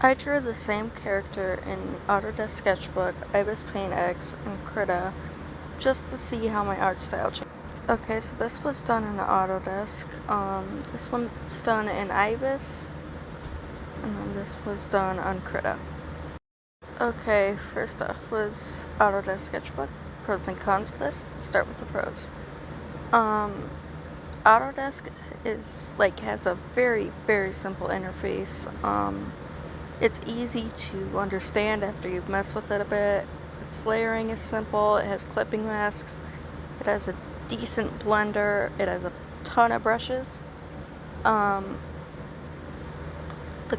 I drew the same character in Autodesk Sketchbook, IbisPaintX, and Krita just to see how my art style changed. Okay, so this was done in Autodesk. This one's done in Ibis, and then this was done on Krita. Okay, first off was Autodesk Sketchbook. Pros and cons of this. Start with the pros. Autodesk has a very, very simple interface. It's easy to understand after you've messed with it a bit. Its layering is simple. It has clipping masks. It has a decent blender. It has a ton of brushes. The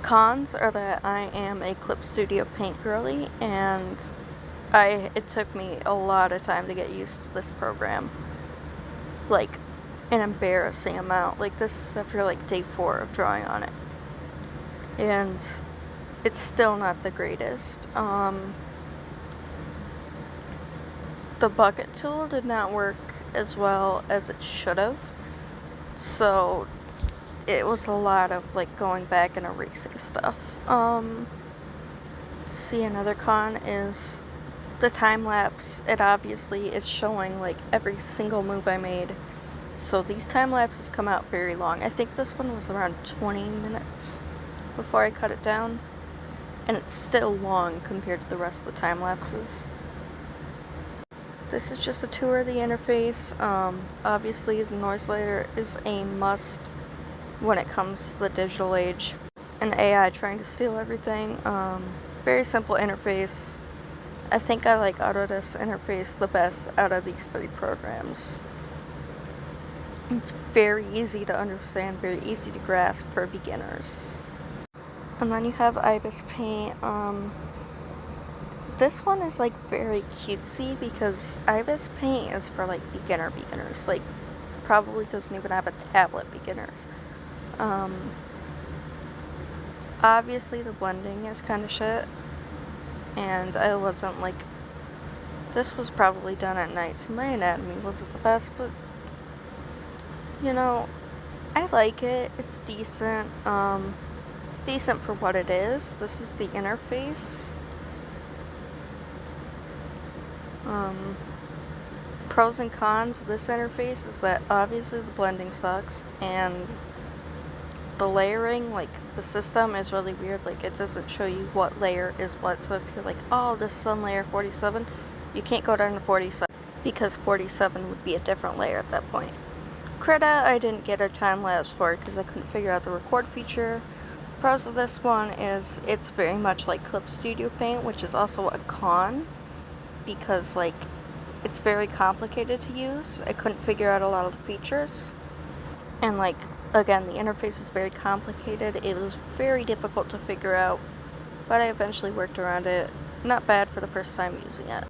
cons are that I am a Clip Studio Paint girly, and it took me a lot of time to get used to this program. Like, an embarrassing amount. Like, this is after day 4 of drawing on it. And it's still not the greatest. The bucket tool did not work as well as it should have. So it was a lot of going back and erasing stuff. Let's see, another con is the time lapse. It obviously is showing every single move I made. So these time lapses come out very long. I think this one was around 20 minutes before I cut it down. And it's still long compared to the rest of the time lapses. This is just a tour of the interface. Obviously the noise slider is a must when it comes to the digital age and AI trying to steal everything. Very simple interface. I think I like Autodesk interface the best out of these 3 programs. It's very easy to understand, very easy to grasp for beginners. And then you have Ibis Paint. This one is very cutesy because Ibis Paint is for beginners. Probably doesn't even have a tablet beginners. Obviously the blending is kind of shit, and I wasn't this was probably done at night, so my anatomy wasn't the best, but I like it. It's decent. It's decent for what it is. This is the interface. Pros and cons of this interface is that obviously the blending sucks, and the layering, the system is really weird. It doesn't show you what layer is what, so if you're oh, this is on layer 47, you can't go down to 47 because 47 would be a different layer at that point. Krita, I didn't get a time lapse for it because I couldn't figure out the record feature. Pros of this one is it's very much like Clip Studio Paint, which is also a con because it's very complicated to use. I couldn't figure out a lot of the features, and again, the interface is very complicated. It was very difficult to figure out, but I eventually worked around it. Not bad for the first time using it.